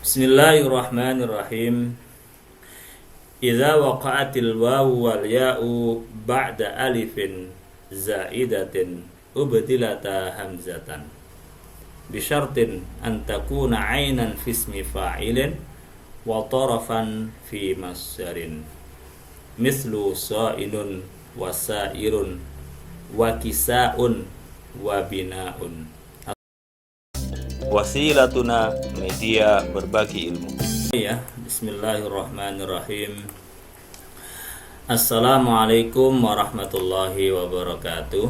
Bismillahirrahmanirrahim. Idza waqa'atil wawu wal ya'u ba'da alifin zaidatin ubdilata hamzatan bi syartin an takuna 'ainan fi ismi fa'ilin wa tarafan fi masdarin mislu sa'inun wa sa'irun wa kisa'un wa bina'un. Wasilatuna media berbagi ilmu. Ya, bismillahirrahmanirrahim. Assalamualaikum warahmatullahi wabarakatuh.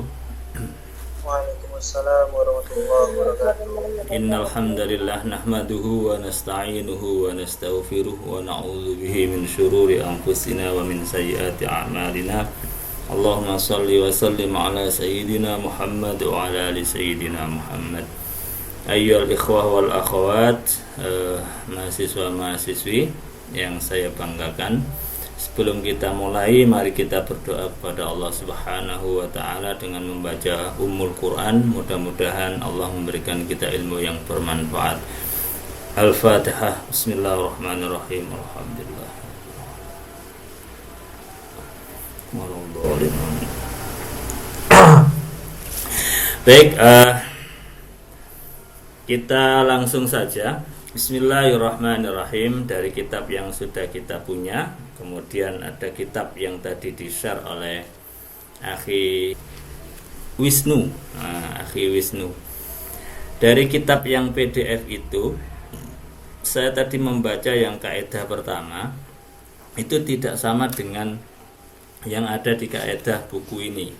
Waalaikumsalam warahmatullahi wabarakatuh. Innal hamdalillah nahmaduhu wa nasta'inuhu wa nastaghfiruh wa na'udzu bihi min syururi anfusina wa min sayyiati a'malina. Allahumma shalli wa sallim ala sayyidina Muhammad wa ala ali sayyidina Muhammad. Ayyuhal ikhwah wal akhwat, mahasiswa-mahasiswi yang saya banggakan, sebelum kita mulai, mari kita berdoa kepada Allah Subhanahu wa ta'ala dengan membaca Ummul Quran. Mudah-mudahan Allah memberikan kita ilmu yang bermanfaat. Al-Fatihah. Bismillahirrahmanirrahim. Alhamdulillah. Baik, kita langsung saja. Bismillahirrahmanirrahim. Dari kitab yang sudah kita punya, kemudian ada kitab yang tadi di-share oleh Akhi Wisnu. Akhi Wisnu. Dari kitab yang PDF itu, saya tadi membaca yang kaidah pertama, itu tidak sama dengan yang ada di kaidah buku ini.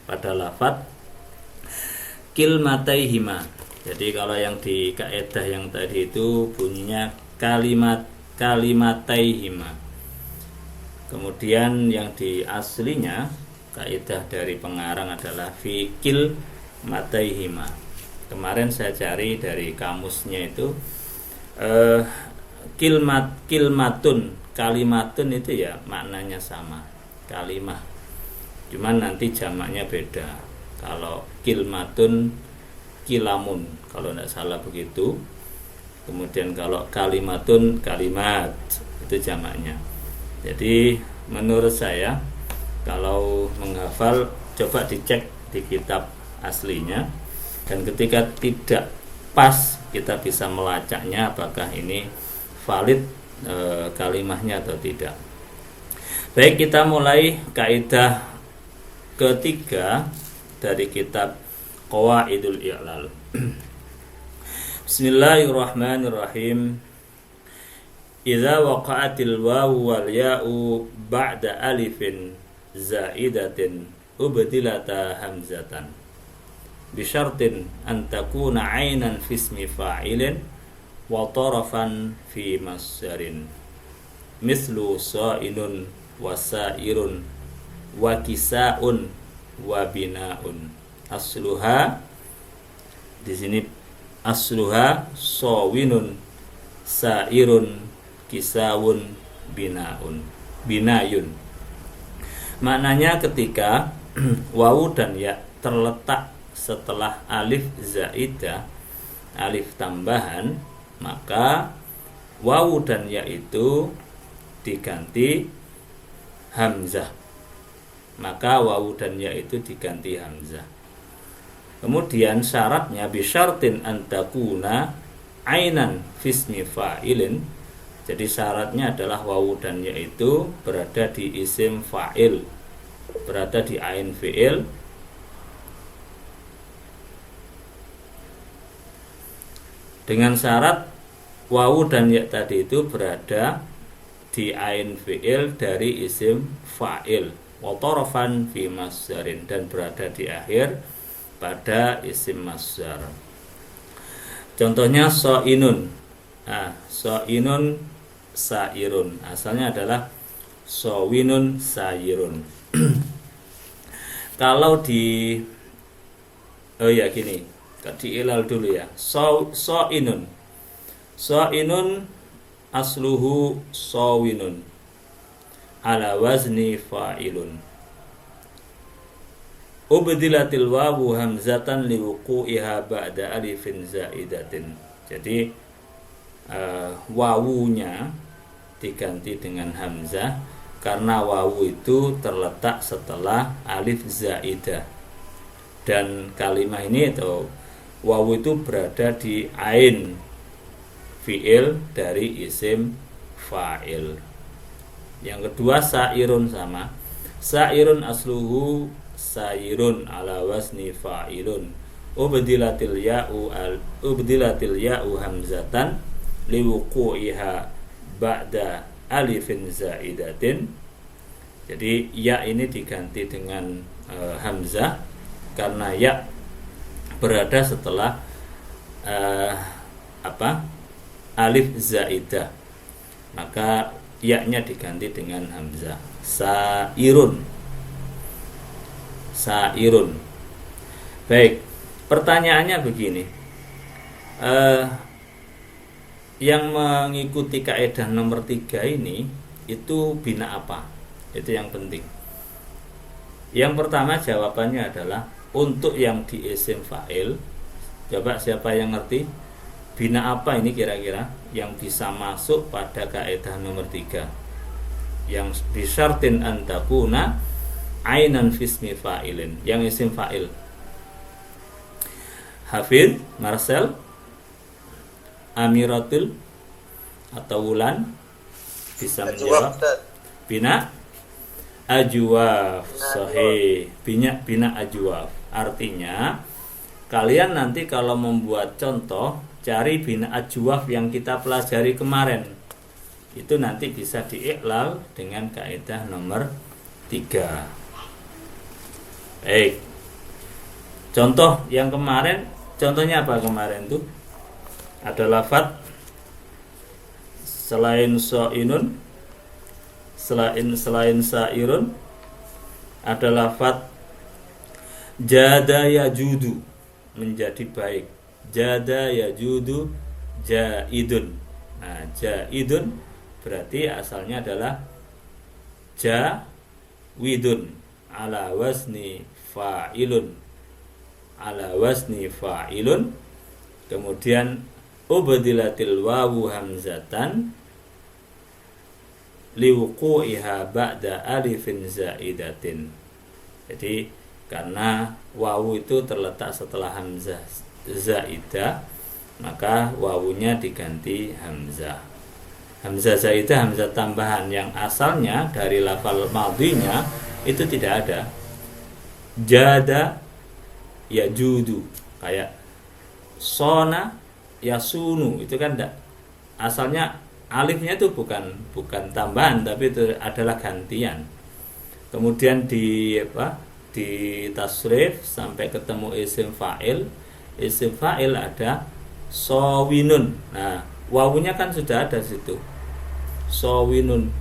Pada lafadz kilmataihima. Jadi kalau yang di kaidah yang tadi itu bunyinya kalimataihima. Kemudian yang di aslinya kaidah dari pengarang adalah fikil mataihima. Kemarin saya cari dari kamusnya itu kalimatun itu ya maknanya sama, kalimah. Cuman nanti jamaknya beda. Kalau kilmatun, kilamun, kalau tidak salah begitu. Kemudian kalau kalimatun, kalimat, itu jamaknya. Jadi menurut saya kalau menghafal, coba dicek di kitab aslinya, dan ketika tidak pas, kita bisa melacaknya apakah ini valid kalimahnya atau tidak. Baik, kita mulai kaidah ketiga dari kitab Qawaidul I'lal. Bismillahirrahmanirrahim. Idza waqa'atil wawu wal ya'u ba'da alifin zaidatin ubdilata hamzatan bi syartin an takuna 'ainan fi ismi fa'ilin wa tarafan fi masdarin mislu sa'inun wa sa'irun wa kisa'un wa bina'un. Asluha, di sini asluha sawinun sairun kisawun binayun. Maknanya ketika wawu dan ya terletak setelah alif zaidah, alif tambahan, maka wawu dan ya itu diganti hamzah. Maka wawu dan ya itu diganti hamzah. Kemudian syaratnya bisyartin antakuna ainan fismi fa'ilin. Jadi syaratnya adalah wawu dan ya itu berada di isim fa'il, berada di ain fi'il, dengan syarat wawu dan ya tadi itu berada di ain fi'il dari isim fa'il, wa tarafan fi masdarin, dan berada di akhir pada isim masdar. Contohnya so'inun. So'inun sairun. Asalnya adalah sowinun sairun. Kalau di diilal dulu ya. So'inun. So'inun asluhu sowinun ala wazni fa'ilun. Ubdilatil wawu hamzatan liwuqu'iha ba'da alifin zaidatin. Jadi wawunya diganti dengan hamzah karena wawu itu terletak setelah alif zaidah, dan kalimat ini atau wawu itu berada di ain fi'il dari isim fa'il. Yang kedua sa'irun, sama. Sa'irun asluhu sayirun ala wasni fa'ilun. Ubdilatil ya'u hamzatan liwuqu'iha ba'da alifin zaidatin. Jadi ya ini diganti dengan hamzah karena ya berada setelah alif zaidah, maka ya-nya diganti dengan hamzah. Sairun. Baik, pertanyaannya begini, yang mengikuti kaidah nomor 3 ini itu bina apa? Itu yang penting. Yang pertama jawabannya adalah untuk yang di isim fa'il. Coba siapa yang ngerti bina apa ini kira-kira yang bisa masuk pada kaidah nomor 3 yang bisyartin antakuna ainan fismi fa'ilin, yang isim fa'il? Hafid, Marcel, Amiratul atau Wulan bisa menjawab. Bina ajwaf. Sahih. Bina ajwaf. Artinya kalian nanti kalau membuat contoh cari bina ajwaf yang kita pelajari kemarin. Itu nanti bisa diiklal dengan kaidah nomor 3. Baik. Contoh yang kemarin, contohnya apa kemarin tuh? Ada lafadz selain so'inun, selain sa'irun, ada lafadz jada yajudu, menjadi baik. Jada yajudu jaidun. Nah, jaidun berarti asalnya adalah jawidun ala wasni fa'ilun. Ala wasni fa'ilun. Kemudian ubdilatil wawu hamzatan liwuqu'iha ba'da alifin zaidatin. Jadi karena wawu itu terletak setelah hamzah zaidah, maka wawunya diganti hamzah. Hamzah zaidah, hamzah tambahan yang asalnya dari lafal madhinya itu tidak ada. Jada yajudu, kayak sona yasunu, itu kan enggak, asalnya alifnya itu bukan tambahan tapi itu adalah gantian. Kemudian di tasrif sampai ketemu isim fa'il. Isim fa'il ada sawinun. Nah, wawunya kan sudah ada situ. Sawinun.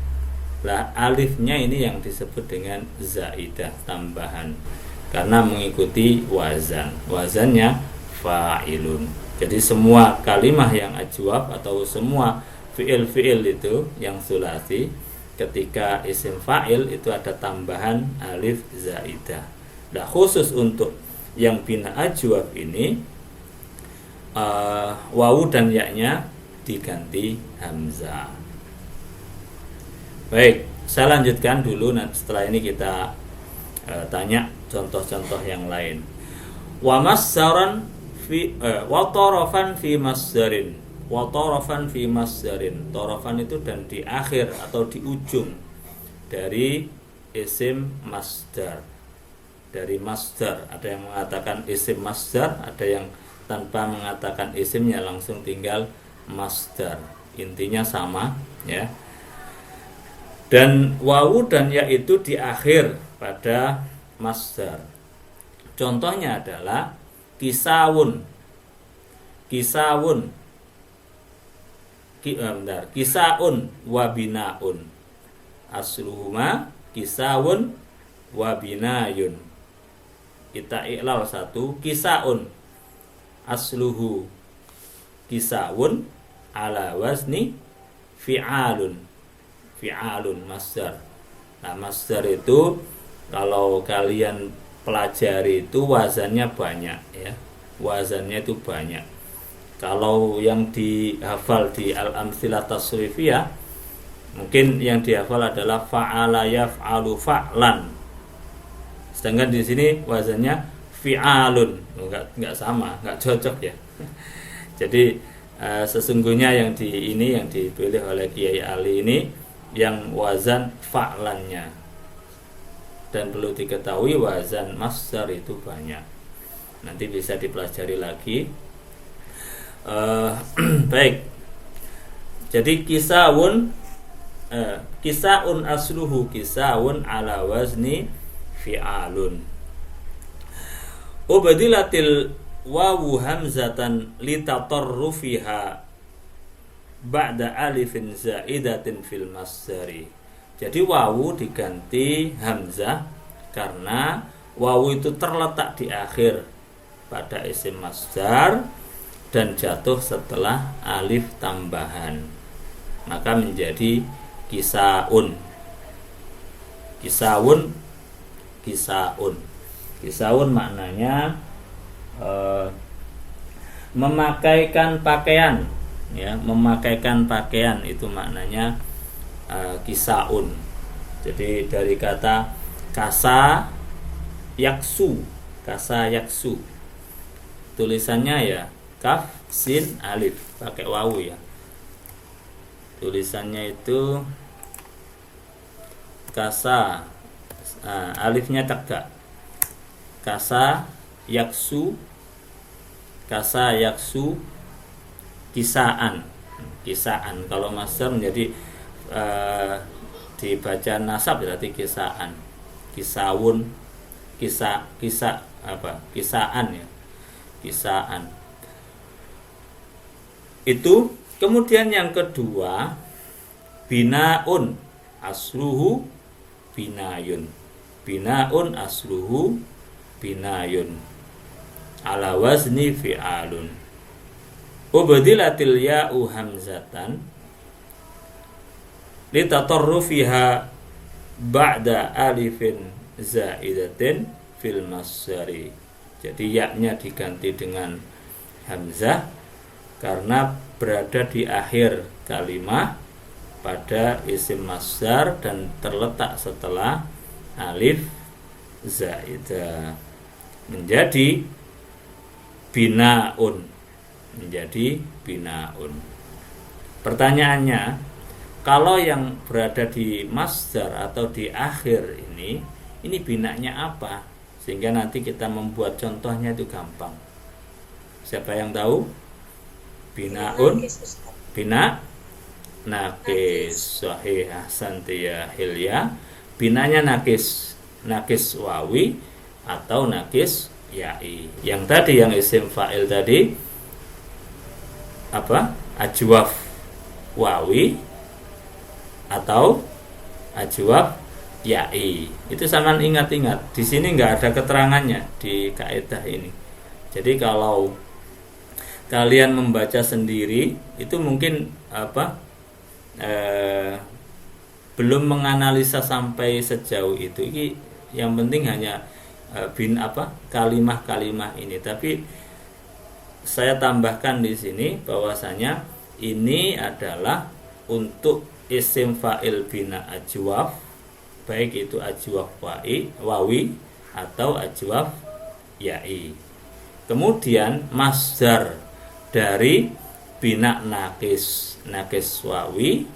Lah alifnya ini yang disebut dengan zaidah, tambahan. Karena mengikuti wazan. Wazannya fa'ilun. Jadi semua kalimah yang ajwab atau semua fi'il itu yang sulasi, ketika isim fa'il itu ada tambahan alif zaidah. Nah, khusus untuk yang bina ajwab ini wawu dan ya-nya diganti hamzah. Baik, saya lanjutkan dulu. Nah, setelah ini kita tanya contoh-contoh yang lain. Wa masdaran fi wa tarafan fi masdarin. Wa tarafan fi masdarin. Tarafan itu dan di akhir atau di ujung dari isim masdar. Dari masdar, ada yang mengatakan isim masdar, ada yang tanpa mengatakan isimnya, langsung tinggal masdar. Intinya sama, ya. Dan wawu dan ya itu di akhir pada masdar. Contohnya adalah kisawun. Kisaun wa binaun. Asluhuma kisawun wa binayun. Kita iklal satu, kisaun asluhu kisawun ala wazni fi'alun. Fi'alun masdar. Nah, masdar itu kalau kalian pelajari itu wazannya banyak, ya. Wazannya itu banyak. Kalau yang dihafal di al-amtsilah tasrifiyah, mungkin yang dihafal adalah fa'ala yaf'alu fa'lan. Sedangkan di sini wazannya fi'alun. Enggak sama, enggak cocok ya. Jadi sesungguhnya yang dipilih oleh Kiai Ali ini yang wazan fa'lannya. Dan perlu diketahui wazan masdar itu banyak. Nanti bisa dipelajari lagi. Baik. Jadi kisaun asluhu kisaun ala wazni fi'alun. Ubadilatil wawu hamzatan litatarrufiha ba'da alifin zaidatin fil masdari. Jadi wawu diganti hamzah karena wawu itu terletak di akhir pada isim masdar dan jatuh setelah alif tambahan, maka menjadi kisaun. Kisaun maknanya memakaikan pakaian, ya, memakaikan pakaian itu maknanya kisaun. Jadi dari kata kasa yaksu, tulisannya ya kaf sin alif pakai wawu ya. Tulisannya itu kasa, alifnya tegak. Kasa yaksu kisaan. Kalau masdar menjadi dibaca nasab berarti kisaan. Kisaan ya. Kisaan. Itu. Kemudian yang kedua, binaun asluhu binayun. Binaun asluhu binayun ala wazni fi'alun. Ubadilatil ya'u hamzatan litatarrufiha ba'da alifin zaidatin fil masdari. Jadi ya-nya diganti dengan hamzah karena berada di akhir kalimat pada isim masdar dan terletak setelah alif zaidah, menjadi binaun. Pertanyaannya, kalau yang berada di masdar atau di akhir ini binanya apa? Sehingga nanti kita membuat contohnya itu gampang. Siapa yang tahu? Binaun, bina nakis, sahih, ahsanti ya Hilya. Binanya nakis wawi atau nakis ya'i. Yang tadi yang isim fa'il tadi apa? Ajwaf wawi atau ajwaf ya'i. Itu sangat ingat-ingat. Di sini nggak ada keterangannya di kaidah ini. Jadi kalau kalian membaca sendiri itu mungkin belum menganalisa sampai sejauh itu. Yang penting hanya kalimah-kalimah ini. Tapi saya tambahkan di sini bahwasanya ini adalah untuk isim fa'il bina ajwaf, baik itu ajwaf wawi atau ajwaf ya'i. Kemudian masdar dari bina nakis wawi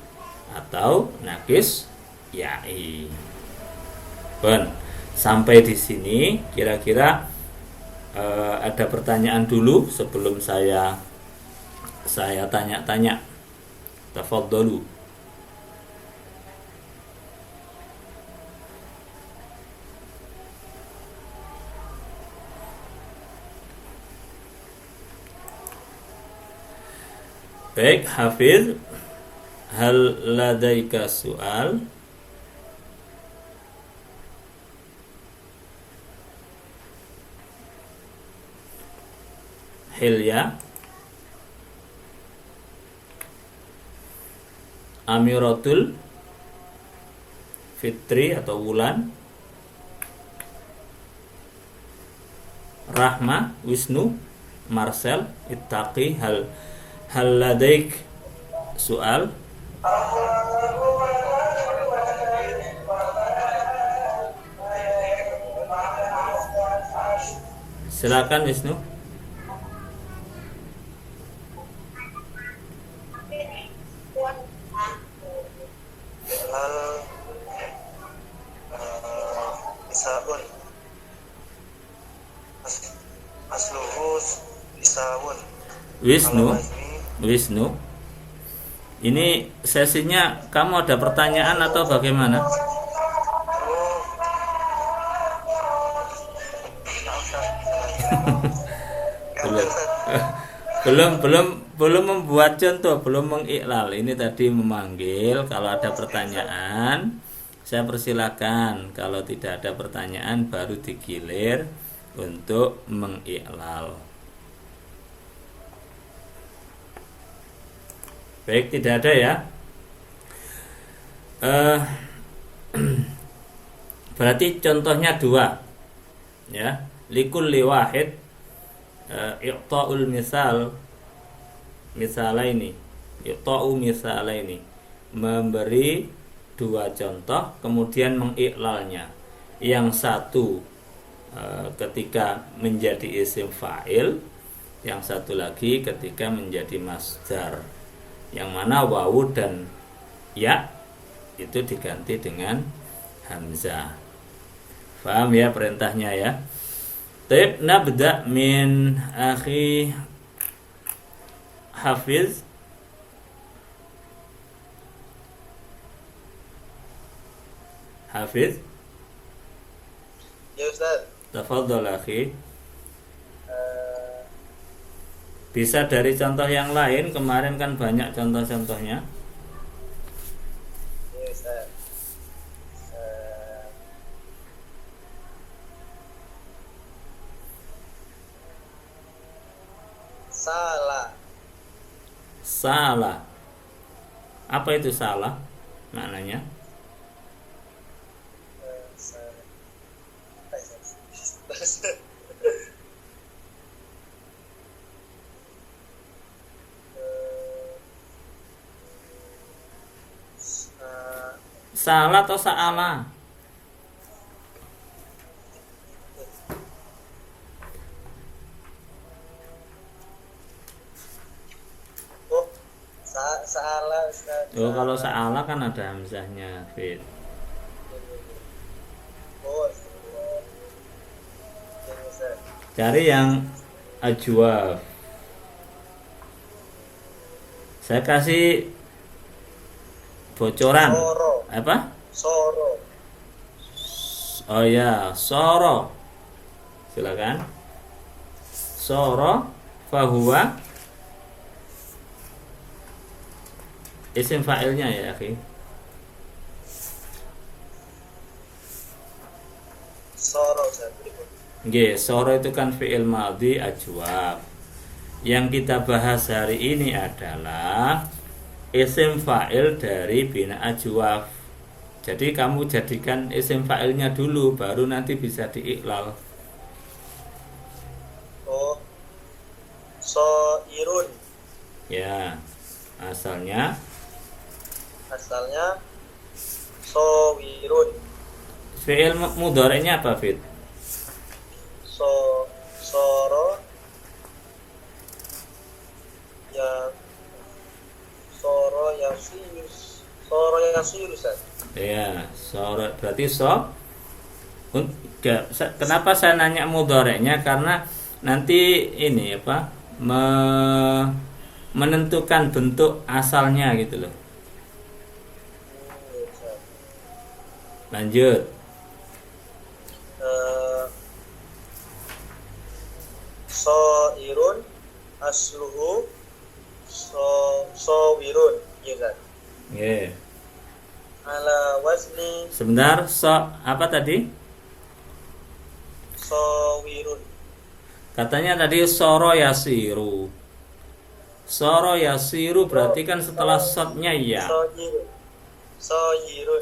atau nakis ya'i. Sampai di sini kira-kira ada pertanyaan dulu sebelum saya tanya-tanya. Tafadhalu. Baik, Hafiz, hal ladaika soal? Hilya, Amiratul, Fitri atau Wulan, Rahma, Wisnu, Marcel Ittaqi, hal ladaik soal? Silakan Wisnu. hal isaun asluhu isaun Wisnu, ala wazni Wisnu. Ini sesinya kamu ada pertanyaan atau bagaimana? oh belum belum membuat contoh, belum mengiklal. Ini tadi memanggil. Kalau ada pertanyaan saya persilakan, kalau tidak ada pertanyaan baru digilir untuk mengiklal. Baik, tidak ada ya. Berarti contohnya dua ya. Likulli wahid i'ta'ul misalaini, memberi dua contoh kemudian mengiklalnya. Yang satu ketika menjadi isim fa'il, yang satu lagi ketika menjadi masdar, yang mana wawu dan ya itu diganti dengan hamzah. Paham ya perintahnya ya? Taib, nabda min akhi Hafiz. Hafiz, ya Ustaz. tafadhol akhi. Bisa dari contoh yang lain, kemarin kan banyak contoh-contohnya. Ya Ustaz. Salah. Salah. Apa itu salah? Maknanya? Salah atau salah? Oh, salah Ustaz. Oh, kalau salah kan ada hamzahnya, Fit. Oh, ya Ustaz. Cari yang ajwaf. Saya kasih bocoran. Soro. Apa? Soro. Oh ya, soro. Silakan. Soro fahuwa isim fa'ilnya ya, akhi. Soro Ustaz. Berikut. Nggih, soro itu kan fi'il madhi ajwab. Yang kita bahas hari ini adalah isim fa'il dari bina ajwaf. Jadi kamu jadikan isim fa'ilnya dulu, baru nanti bisa diiklal. Oh, soirun. Ya, asalnya Sowirun. fi'il mudhari'nya apa, Fit? Soro ya Soro yasirus Ustaz. Ya, soro berarti kenapa saya nanya mudhari'nya? Karena nanti ini apa? Menentukan bentuk asalnya gitu loh. Lanjut. Soirun asluhu sowirun. Iya Ustaz. Yeah. Ala wazni Sebentar, apa tadi? sowirun. Katanya tadi soro yasiru. Soro yasiru berarti kan setelah sotnya ya. Soyirun.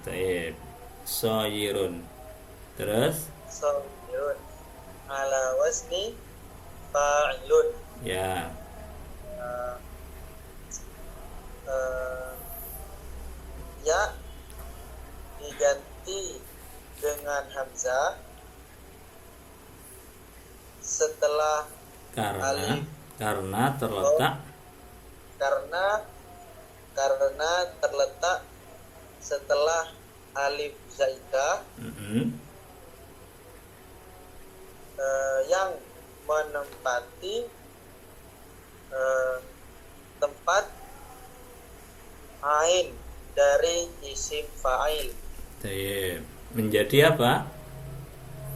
Taib. Soyirun. Terus Sowirun. Ala wazni fa'ilun. Ya. Eh, eh, ya diganti dengan hamzah setelah Karena alif terletak karena terletak setelah alif zaidah mm-mm, yang menempati tempat ain dari isim fa'il Taib. Menjadi apa?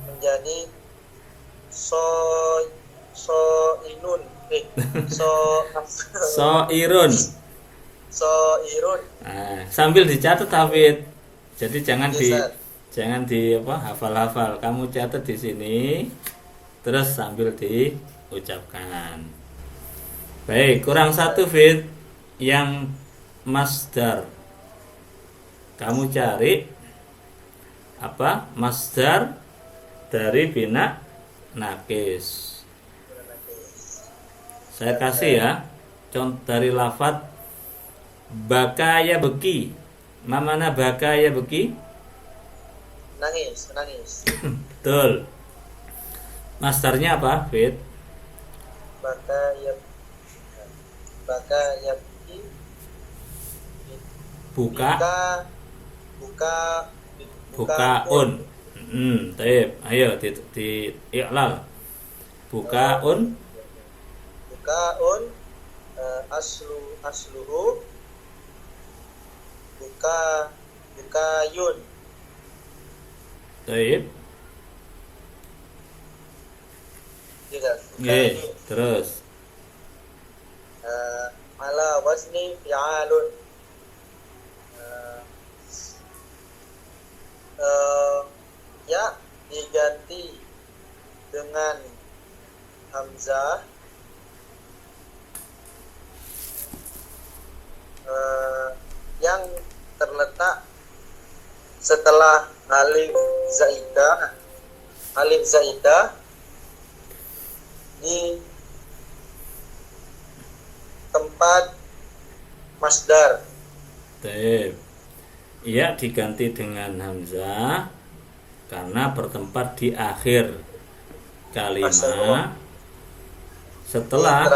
menjadi so inun so Soirun. irun. Nah, sambil dicatat Hafid. Jadi jangan Yes, di apa hafal-hafal. Kamu catat di sini, terus sambil diucapkan. Baik, kurang satu Fit yang masdar. Kamu cari apa? Masdar dari bina nakis. Saya kasih ya contoh dari lafadz bakaya beki. Mana bakaya beki? nangis Betul. Masdarnya apa, Fit? baka ya Buka, buka bukaun. Taib. Ayo di i'lal. Bukaun, bukaun asluhu bukayun. taib. Juga Nggih, bukayun. terus. Ala wazni fi'alun. Ya diganti dengan hamzah yang terletak setelah alif zaidah di tempat masdar. Taib. Iya diganti dengan hamzah karena bertempat di akhir kalimat setelah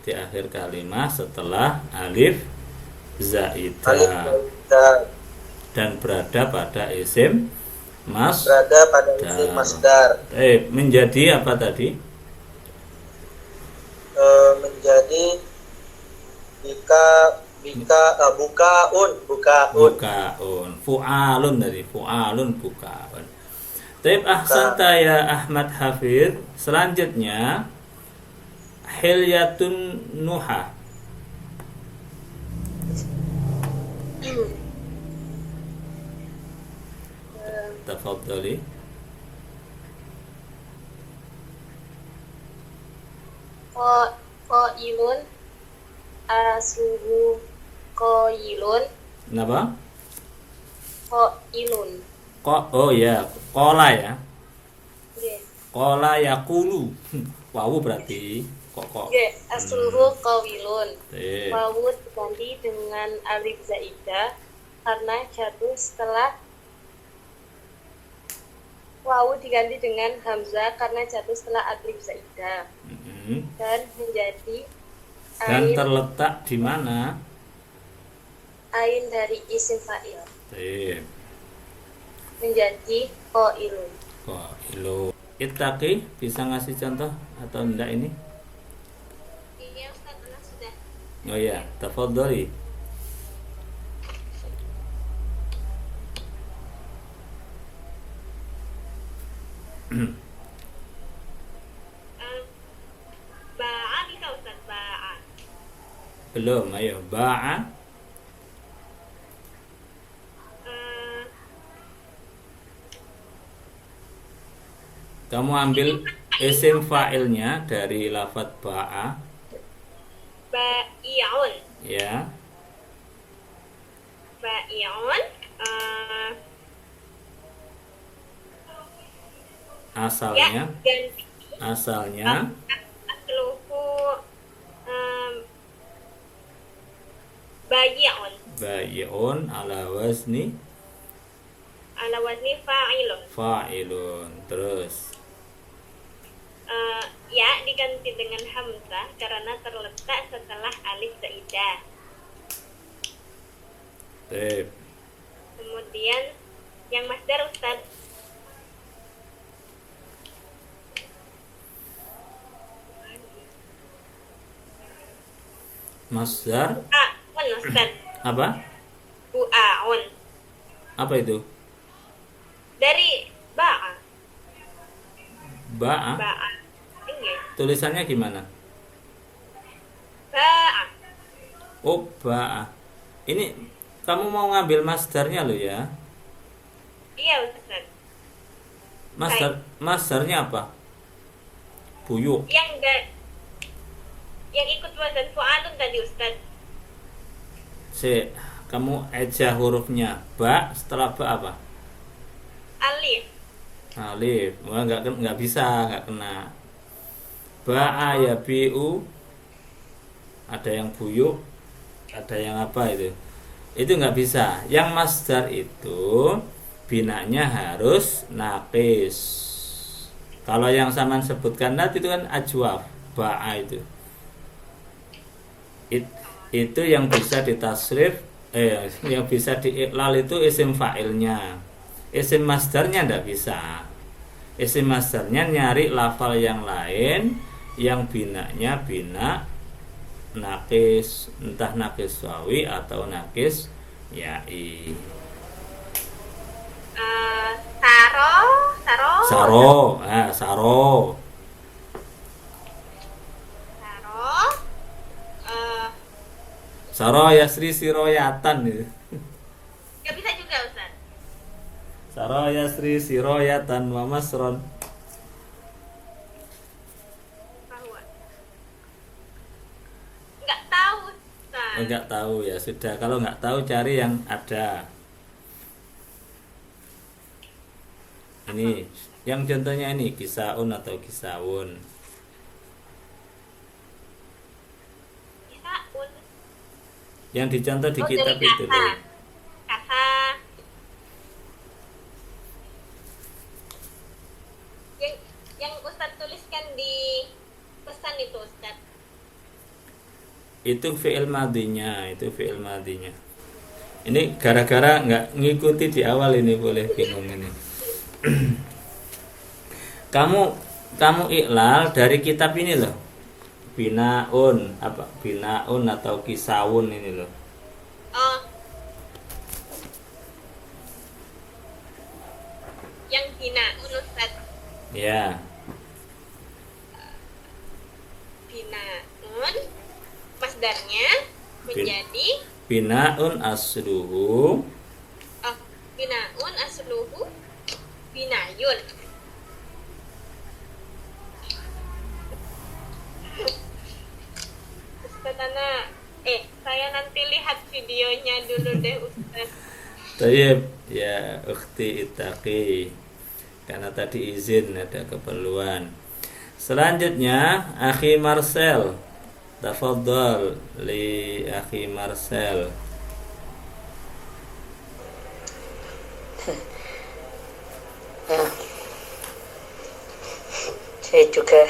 di akhir kalimat setelah alif zaidah Alif zaidah dan berada pada isim berada pada isim masdar. Menjadi apa tadi? Menjadi bukaun. Fu'alun dari fu'alun bukaun. Taib ahsanta ya Ahmad Hafid. Selanjutnya hilyatun nuha. Tafadhali. Qailun asluhu qailun. Kenapa? Qailun. Oh ya, kola ya. Nggih. Kola yakulu. Wawu berarti kok. Nggih, asluhu qawilun. Taib. Wawu diganti dengan alif zaidah karena jatuh setelah wawu diganti dengan hamzah karena jatuh setelah alif zaidah dan menjadi Dan terletak di mana? ain dari isim fa'il Taib. menjadi qailun. Qailu. Ittaqi bisa ngasih contoh atau enggak ini? Iya Ustaz, anak sudah. Oh ya, tafadhali. Ba'a bisa Ustaz, ba'a. Belum, ayo. Ba'a. Kamu ambil isim fa'ilnya dari lafadz ba'a. Ba'i'un. Ya. Ba'i'un. Asalnya. Ya ganti Asalnya asluhu bayi'un bayi'un ala wazni fa'ilun. fa'ilun. Terus Ya diganti dengan hamzah karena terletak setelah alif zaidah. tip. Kemudian yang masdar Ustaz, Masdar bu'a'un Ustaz. apa? Bu'a'un. Apa itu? Dari ba'a. Ba'a. Ba'a. Enggak. Tulisannya gimana? Ba'a. Oh, ba'a. Ini kamu mau ngambil masdarnya lo ya? Iya Ustaz. Masdarnya apa? Buyuk. Yang ikut wazan fu'alun tadi Ustaz. Kamu eja hurufnya. Ba, setelah ba apa? Alif. Alif. Wah, nggak bisa, nggak kena. Ba'a ya bi'u. Ada yang buyuk, ada yang apa itu? Itu nggak bisa. Yang masdar itu binanya harus naqis. Kalau yang saman sebutkan tadi itu kan ajwaf. Ba'a itu. Itu yang bisa ditasrif, yang bisa diiklal itu isim fa'ilnya. Isim masdarnya ndak bisa. Isim masdarnya nyari lafal yang lain yang binanya bina nakis, entah nakis wawi atau nakis ya'i. Saro. Saro yasri siroyatan gitu. Gak bisa juga Ustaz. Saro yasri siroyatan wa masron. Bahwa nggak tahu Ustaz. Enggak tahu ya sudah. Kalau nggak tahu cari yang ada. Ini yang contohnya ini kisaun atau kisawun. Kisaun. Yang dicontoh di kitab dari itu loh. Kasa. Yang Ustaz tuliskan di pesan itu Ustaz. Itu fi'il madinya, Ini gara-gara nggak ngikuti di awal ini boleh bingung ini. Kamu iklal dari kitab ini loh. Binaun atau kisawun ini loh. Oh. Yang binaun Ustaz. Ya. Binaun masdarnya menjadi Binaun asluhu. Binaun asluhu binayun. Ustaz saya nanti lihat videonya dulu deh Ustaz. Tayyib ya ukhti ittaqi. Karena tadi izin ada keperluan. Selanjutnya akhi Marcel. Tafadhal li akhi Marcel. Saya juga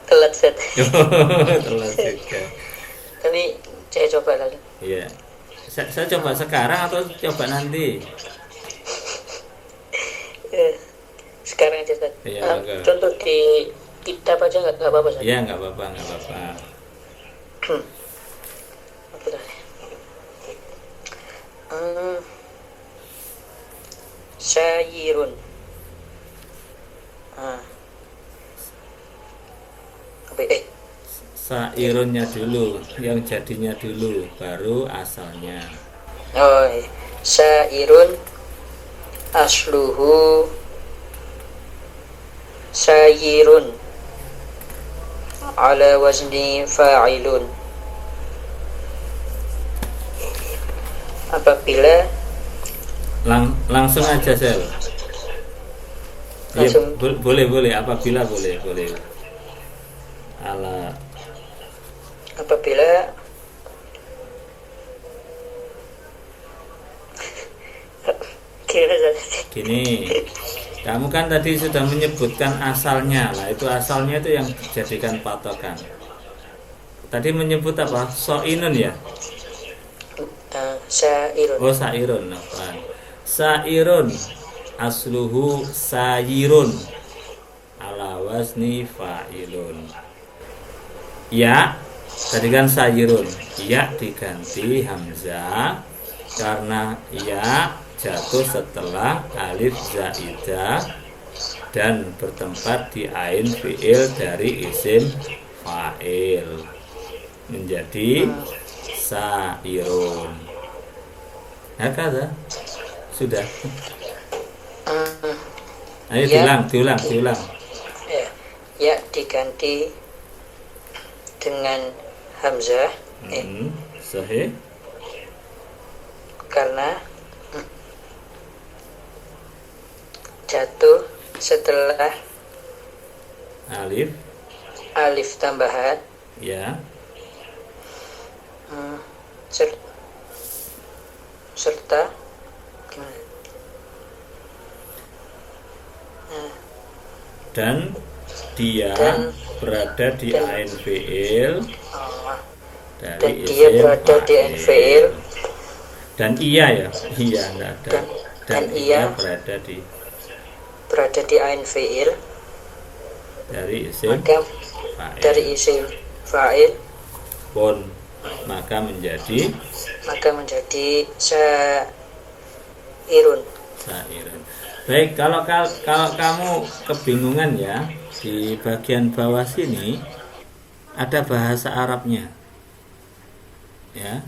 telat set. Telat juga. Tapi saya coba lagi. Iya. Saya coba sekarang atau coba nanti? Sekarang aja Ustaz. Iya, contoh di kitab aja nggak apa-apa Ustaz? Iya, nggak apa-apa. Apa tadi? Syayirun. Sairunnya dulu, yang jadinya dulu, baru asalnya. Oh, syairun asluhu syayirun ala wazni fa'ilun. Apabila Langsung aja Sel. Ya, langsung boleh apabila boleh. Ala apabila gini. Kamu kan tadi sudah menyebutkan asalnya. Lah itu asalnya itu yang dijadikan patokan. Tadi menyebut apa? So'inun ya? Sa'irun. Oh, sa'irun. Sa'irun asluhu sayirun ala wazni fa'ilun. Ya, tadi kan sayirun. Ya diganti hamzah karena ya jatuh setelah alif zaidah dan bertempat di ain fi'il dari isim fa'il menjadi sairun. Hakada. Sudah. Ayo Ya. diulang. Ya diganti dengan hamzah Sahih. karena jatuh setelah alif tambahan Ya. serta gimana? Dan dia berada di ain fi'il dari Dan isim dia berada di ain fi'il. Dan iya ya, iya enggak ada. Dan ia berada di ain fi'il dari isim maka fa'il. dari isim fa'il Pun maka menjadi sairun. Baik, kalau kamu kebingungan ya, di bagian bawah sini ada bahasa Arabnya. Ya.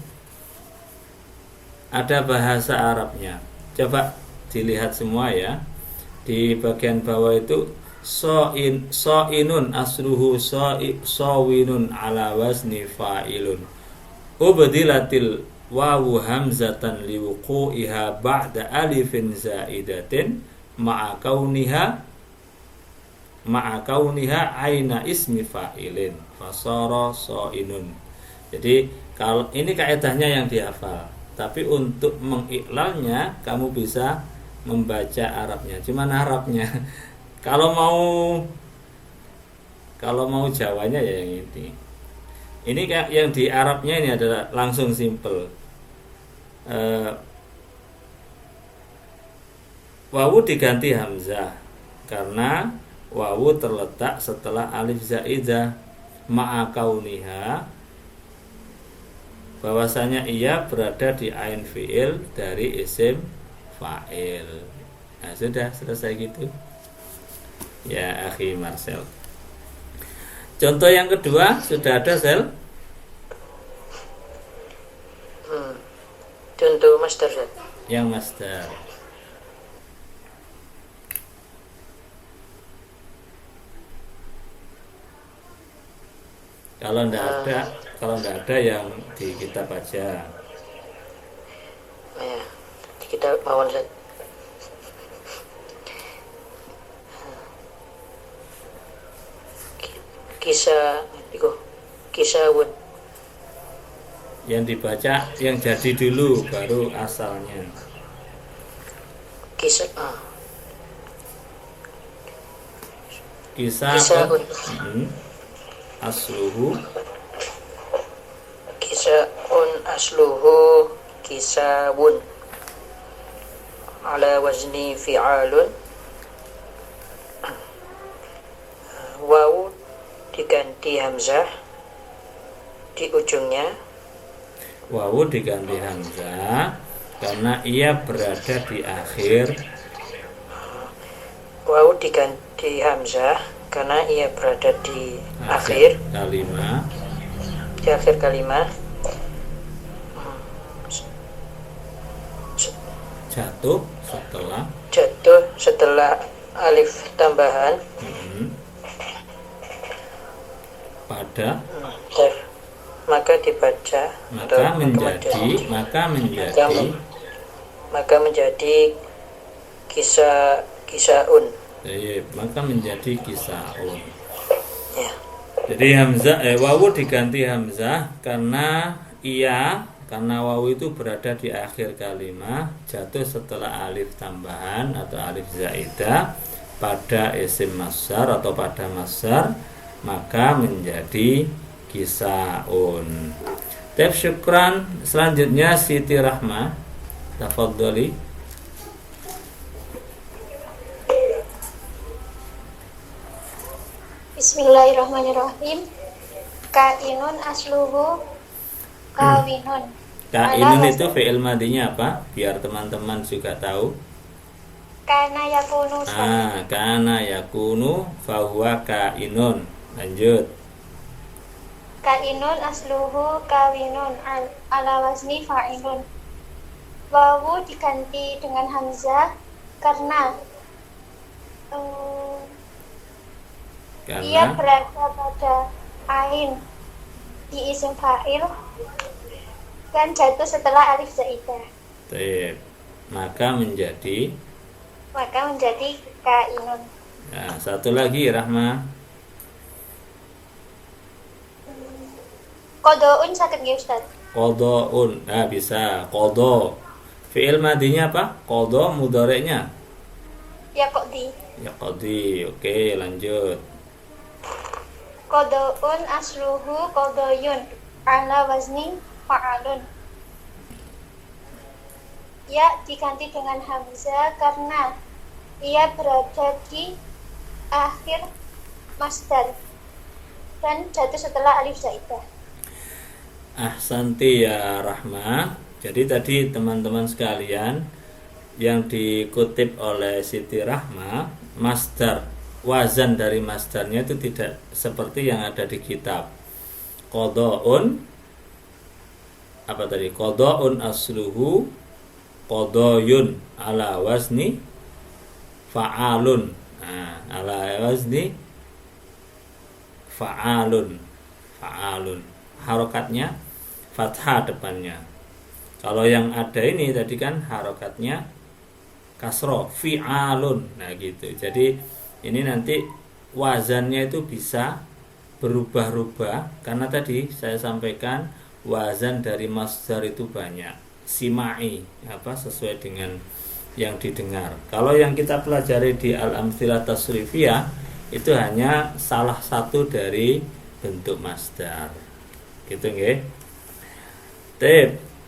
Ada bahasa Arabnya. Coba dilihat semua ya. Di bagian bawah itu so'inun asluhu sawinun ala wazni fa'ilun. Ubdilatil wawu hamzatan liwuqu'iha ba'da alifin zaidatin ma'a kauniha aina ismi fa'ilin fasara so'inun. Jadi kalau ini kaidahnya yang dihafal, tapi untuk mengiklalnya kamu bisa membaca Arabnya. Cuman Arabnya kalau mau Jawanya ya yang ini. Ini yang di Arabnya ini adalah langsung simple. Wawu diganti hamzah karena wawu terletak setelah alif zaidah ma'a kauniha, bahwasanya ia berada di ain fi'il dari isim fa'il. Nah, sudah selesai gitu. Ya, akhi Marcel. Contoh yang kedua sudah ada, Sel? Contoh masdar. Yang masdar. Kalau enggak ada yang di kitab aja. Ya, di kitab mawon Ustaz. Kisawun. Yang dibaca yang jadi dulu baru asalnya. Kisahun. Asluhu kisawun ala wazni fi'alun. Wawu diganti hamzah di ujungnya. Wawu diganti hamzah karena ia berada di akhir. Wawu diganti hamzah karena ia berada di akhir kalimat. Di akhir kalimat. Jatuh setelah alif tambahan pada maka dibaca maka menjadi kisaun Maka menjadi kisaun. Ya. Jadi hamzah wawu diganti hamzah karena wawu itu berada di akhir kalimat, jatuh setelah alif tambahan atau alif zaidah pada isim masdar atau pada masdar, maka menjadi kisaun. Tep syukran. Selanjutnya Siti Rahma, tafadholi. Bismillahirrahmanirrahim. Kainun asluhu kawinun. Kainun itu fi'il madinya apa? Biar teman-teman juga tahu. Kana yakunu. Kana yakunu fahuwa kainun. Lanjut. Kainun asluhu kawinun ala wazni fa'ilun. Wawu diganti dengan hamzah karena ia berada pada ain di isim fa'il dan jatuh setelah alif zaidah. Maka menjadi kainun. Nah, satu lagi Rahma. Qodoun sakit nggih Ustaz? Qodoun. Nah, bisa. Qodo. Fi'il madinya apa? Qodo, mudhari'nya Ya qodi. ya qadi. Oke, lanjut. Qodoun asluhu qodoyun ala wazni fa'alun. Ya diganti dengan hamzah karena ia berada di akhir masdar dan jatuh setelah alif zaidah. Ahsanti ya Rahma. Jadi tadi teman-teman sekalian yang dikutip oleh Siti Rahma, masdar, wazan dari masdarnya itu tidak seperti yang ada di kitab. Qodoun apa tadi? Qodoun asluhu qodoyun ala wazni fa'alun. Nah, ala wazni fa'alun. Harokatnya fathah depannya. Kalau yang ada ini tadi kan harokatnya kasroh, fi'alun. Nah gitu. Jadi ini nanti wazannya itu bisa berubah-ubah karena tadi saya sampaikan wazan dari masdar itu banyak. Simai sesuai dengan yang didengar. Kalau yang kita pelajari di Al-Amthilah Tasrifiyah itu hanya salah satu dari bentuk masdar. Gitu nggih.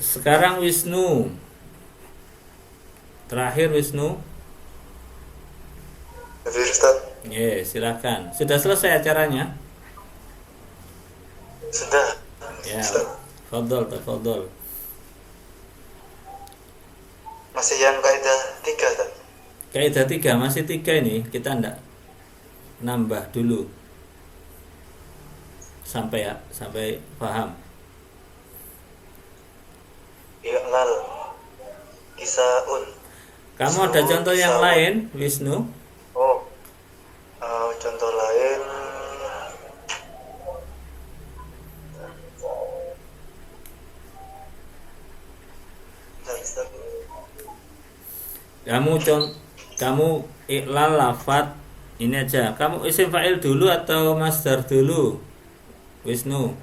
Sekarang Wisnu. Terakhir Wisnu. Silakan. Sudah selesai acaranya? Sudah. Ya. Tafadhol. Masih yang kaidah 3, Ustaz. Kaidah 3 masih 3 ini. Kita enggak nambah dulu. Sampai paham. I'lal kisaun. Kamu ada contoh yang lain, Wisnu? Contoh lain. Kamu i'lal lafat ini aja. Kamu isim fa'il dulu atau masdar dulu, Wisnu?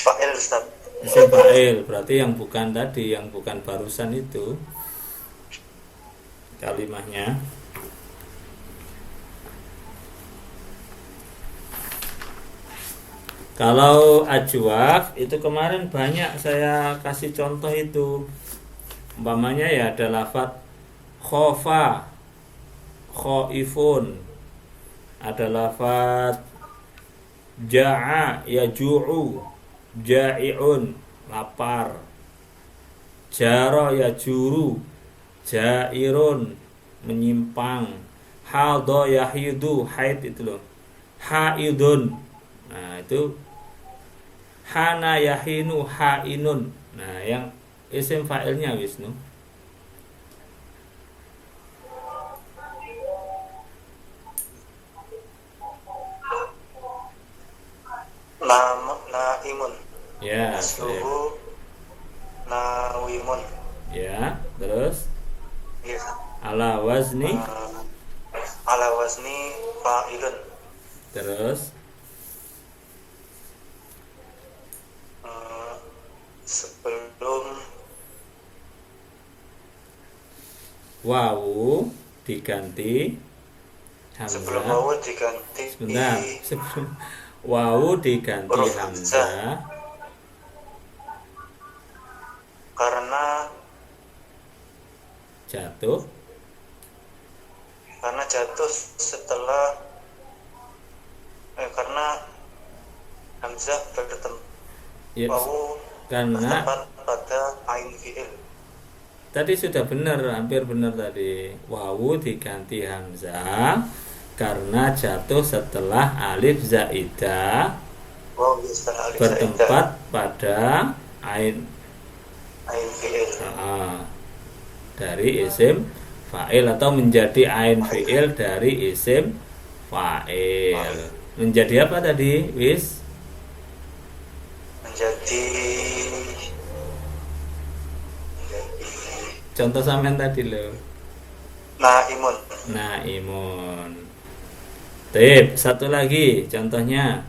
Fa'il, Ustaz. Isim fa'il berarti yang bukan tadi, yang bukan barusan itu kalimahnya. Kalau ajwaf itu kemarin banyak saya kasih contoh itu. Umpamanya ya ada lafaz khofa, khaifun. Ada lafaz ja'a, yaju'u, ja'i'un, lapar. Jara, yajuru, jairun, menyimpang. Hadha, yahidu, haid itu loh. Haidun. Nah, itu hana, yahinu, hainun. Nah, yang isim fa'ilnya Wisnu. Naimun. Ya, Asluhu nawimun. ya, terus Yes. ala wazni ala wazni fa'ilun. Terus Sebelum wawu diganti sebelum hamzah. wawu diganti Sebentar, sebelum wawu diganti huruf hamzah karena jatuh setelah karena hamzah ya, wawu karena bertempat pada ain fi'il. tadi sudah benar, hampir benar tadi. Wawu diganti hamzah karena jatuh setelah alif zaidah Wawu setelah alif bertempat zaidah pada ain ain fi'il. dari isim fa'il atau menjadi ain fi'il dari isim fa'il. Menjadi apa tadi, Wis? Menjadi Contoh sampean tadi loh. naimun. Naimun. Tip, satu lagi contohnya.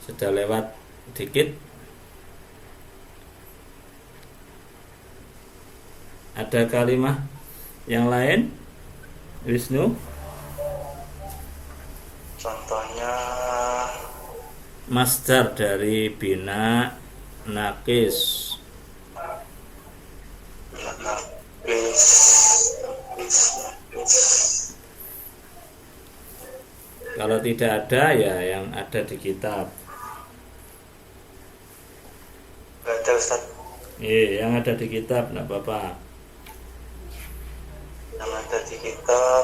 Sudah lewat dikit. Ada kalimat yang lain? Wisnu? Contohnya Masdar dari bina nakis. bis Kalau tidak ada ya yang ada di kitab. Gak ada Ustaz. Yang ada di kitab enggak apa-apa. Yang ada di kitab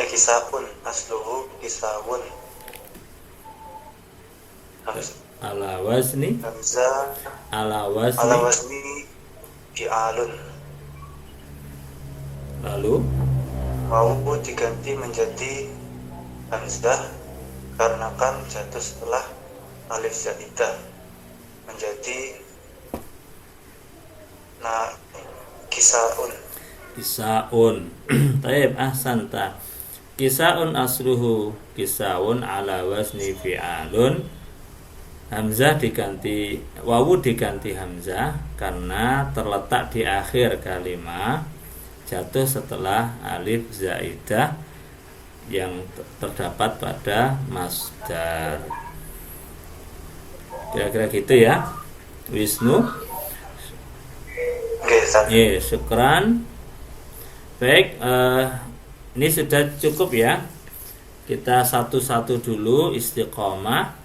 kisahun asluhu kisahun. Ala wazni Hamzah ala ala wazni wazni fi'alun. lalu Wawu diganti menjadi hamzah karena kan jatuh setelah alif zaidah menjadi kisaun. kisaun. Taib ahsanta. Kisaun asluhu kisaun ala wazni fi'alun. Hamzah diganti wawu diganti hamzah karena terletak di akhir kalimat, jatuh setelah alif zaidah yang terdapat pada masdar. Kira-kira gitu ya, Wisnu. Syukran. Baik, ini sudah cukup ya. Kita satu-satu dulu istiqomah.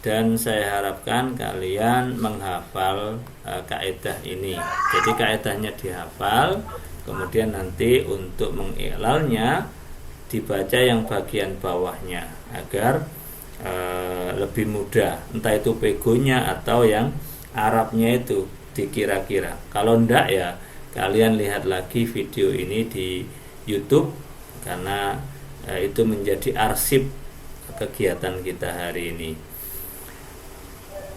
Dan saya harapkan kalian menghafal kaidah ini. Jadi kaidahnya dihafal, kemudian nanti untuk mengiklalnya dibaca yang bagian bawahnya agar lebih mudah. Entah itu pegonya atau yang Arabnya itu dikira-kira. Kalau enggak ya kalian lihat lagi video ini di YouTube karena itu menjadi arsip kegiatan kita hari ini.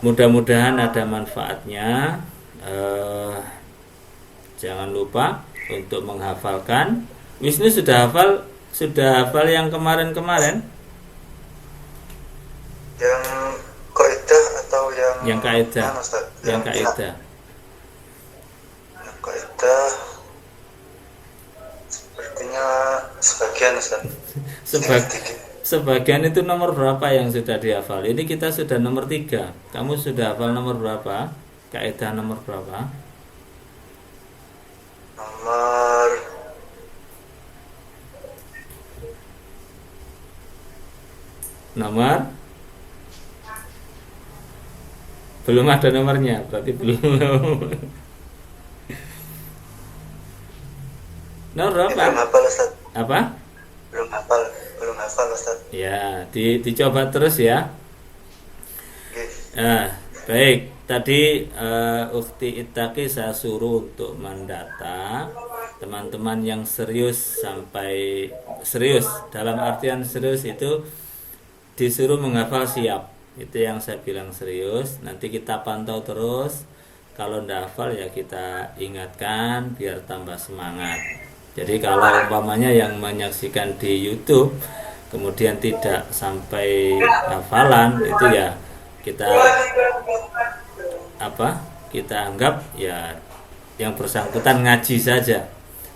Mudah-mudahan ada manfaatnya. Jangan lupa untuk menghafalkan. Wisnu sudah hafal yang kemarin-kemarin? Yang kaidah atau yang kaidah? Yang kaidah. Yang kaidah sepertinya sebagian Ustaz. Sebagian itu nomor berapa yang sudah dihafal? Ini kita sudah nomor 3. Kamu sudah hafal nomor berapa? Kaidah nomor berapa? Nomor belum ada nomornya, berarti belum. Nomor berapa? Belum hafal Ustaz. Apa? Belum hafal Ustaz. Ya, dicoba terus ya. Baik. Tadi Ukhti Ittaqi saya suruh untuk mendata teman-teman yang serius sampai serius. Dalam artian serius itu disuruh menghafal siap. Itu yang saya bilang serius. Nanti kita pantau terus. Kalau ndak hafal ya kita ingatkan biar tambah semangat. Jadi kalau umpamanya yang menyaksikan di YouTube kemudian tidak sampai hafalan, itu ya kita kita anggap ya yang bersangkutan ngaji saja,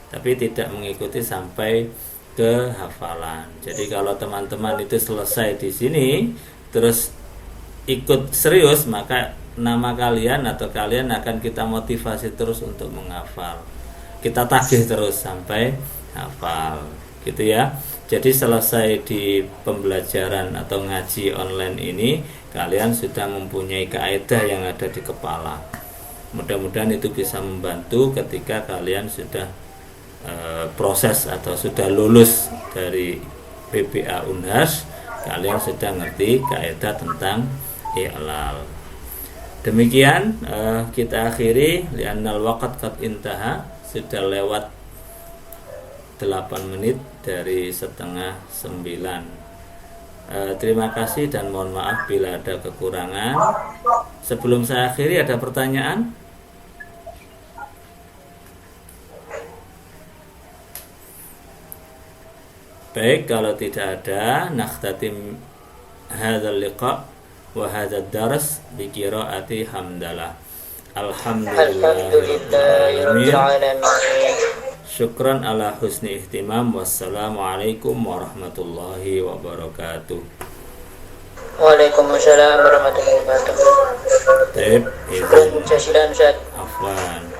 tapi tidak mengikuti sampai ke hafalan. Jadi kalau teman-teman itu selesai di sini terus ikut serius, maka nama kalian atau kalian akan kita motivasi terus untuk menghafal. Kita tagih terus sampai hafal, gitu ya. Jadi selesai di pembelajaran atau ngaji online ini, kalian sudah mempunyai kaidah yang ada di kepala. Mudah-mudahan itu bisa membantu ketika kalian sudah proses atau sudah lulus dari PBA Unhas, kalian sudah ngerti kaidah tentang i'lal. Demikian kita akhiri, li'annal waqt qad intaha, sudah lewat 8 menit dari setengah 9. Terima kasih dan mohon maaf bila ada kekurangan. Sebelum saya akhiri, ada pertanyaan? Baik, kalau tidak ada, nakhtatim hadzal liqa wa hadzal dars bi qiraati hamdalah. Alhamdulillahirabbil alamin. Syukran ala husni ihtimam. Wassalamualaikum warahmatullahi wabarakatuh. Waalaikumsalam warahmatullahi wabarakatuh. Baik, Syukran jazilan Ustaz. afwan.